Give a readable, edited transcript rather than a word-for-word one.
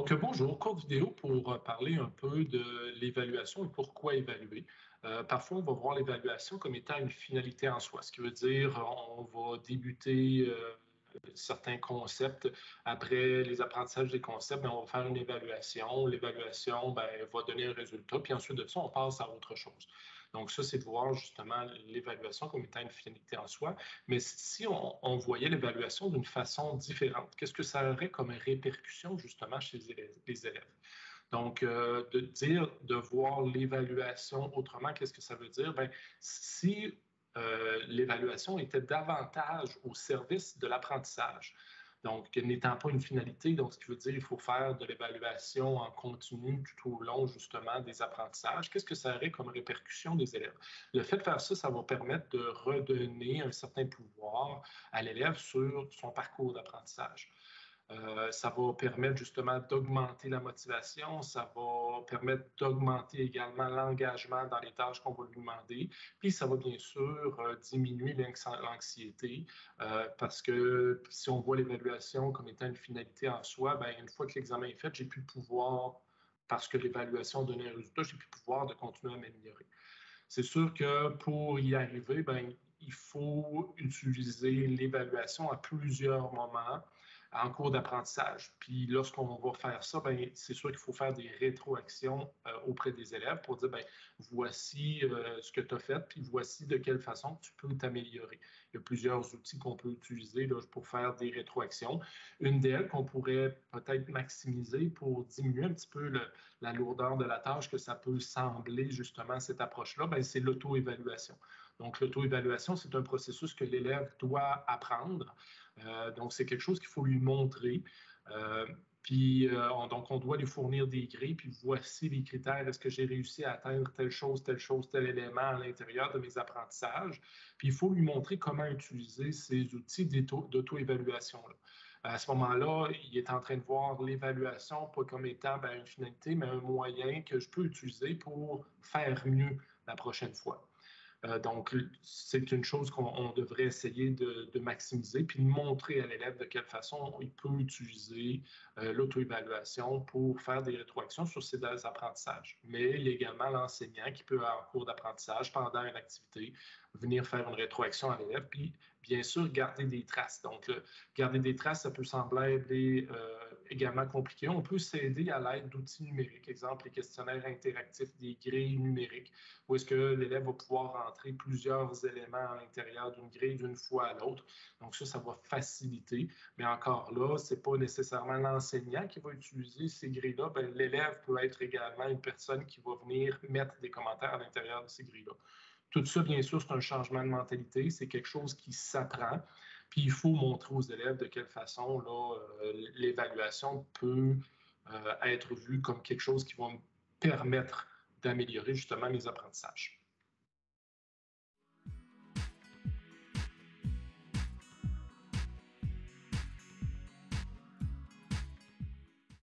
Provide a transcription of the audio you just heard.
Donc, bonjour, courte vidéo pour parler un peu de l'évaluation et pourquoi évaluer. Parfois, on va voir l'évaluation comme étant une finalité en soi, ce qui veut dire on va débuter certains concepts. Après les apprentissages des concepts, ben, on va faire une évaluation. L'évaluation ben, va donner un résultat, puis ensuite de ça, on passe à autre chose. Donc, ça, c'est de voir justement l'évaluation comme étant une finalité en soi. Mais si on voyait l'évaluation d'une façon différente, qu'est-ce que ça aurait comme répercussion justement chez les élèves? Donc, de dire, de voir l'évaluation autrement, qu'est-ce que ça veut dire? Bien, si l'évaluation était davantage au service de l'apprentissage, donc n'étant pas une finalité, donc ce qui veut dire qu'il faut faire de l'évaluation en continu tout au long justement des apprentissages, qu'est-ce que ça aurait comme répercussion des élèves? Le fait de faire ça, ça va permettre de redonner un certain pouvoir à l'élève sur son parcours d'apprentissage. Ça va permettre justement d'augmenter la motivation, ça va permettre d'augmenter également l'engagement dans les tâches qu'on va lui demander, puis ça va bien sûr diminuer l'anxiété parce que si on voit l'évaluation comme étant une finalité en soi, bien, une fois que l'examen est fait, j'ai plus le pouvoir, parce que l'évaluation a donné un résultat, j'ai plus le pouvoir de continuer à m'améliorer. C'est sûr que pour y arriver, bien, il faut utiliser l'évaluation à plusieurs moments en cours d'apprentissage. Puis lorsqu'on va faire ça, bien, c'est sûr qu'il faut faire des rétroactions auprès des élèves pour dire, bien, voici ce que tu as fait, puis voici de quelle façon tu peux t'améliorer. Il y a plusieurs outils qu'on peut utiliser là, pour faire des rétroactions. Une d'elles qu'on pourrait peut-être maximiser pour diminuer un petit peu la lourdeur de la tâche que ça peut sembler justement cette approche-là, bien, c'est l'auto-évaluation. Donc, l'auto-évaluation, c'est un processus que l'élève doit apprendre. Donc, c'est quelque chose qu'il faut lui montrer. Donc, on doit lui fournir des grilles, puis voici les critères. Est-ce que j'ai réussi à atteindre telle chose, tel élément à l'intérieur de mes apprentissages? Puis, il faut lui montrer comment utiliser ces outils d'auto-évaluation-là. À ce moment-là, il est en train de voir l'évaluation pas comme étant bien, une finalité, mais un moyen que je peux utiliser pour faire mieux la prochaine fois. Donc, c'est une chose qu'on devrait essayer de maximiser, puis de montrer à l'élève de quelle façon il peut utiliser l'auto-évaluation pour faire des rétroactions sur ses apprentissages. Mais il y a également l'enseignant qui peut, en cours d'apprentissage, pendant une activité, venir faire une rétroaction à l'élève, puis bien sûr, garder des traces. Donc, garder des traces, ça peut sembler également compliqué. On peut s'aider à l'aide d'outils numériques, exemple les questionnaires interactifs, des grilles numériques, où est-ce que l'élève va pouvoir entrer plusieurs éléments à l'intérieur d'une grille d'une fois à l'autre. Donc ça va faciliter. Mais encore là, ce n'est pas nécessairement l'enseignant qui va utiliser ces grilles-là. Bien, l'élève peut être également une personne qui va venir mettre des commentaires à l'intérieur de ces grilles-là. Tout ça, bien sûr, c'est un changement de mentalité, c'est quelque chose qui s'apprend. Puis il faut montrer aux élèves de quelle façon là, l'évaluation peut être vue comme quelque chose qui va me permettre d'améliorer justement mes apprentissages.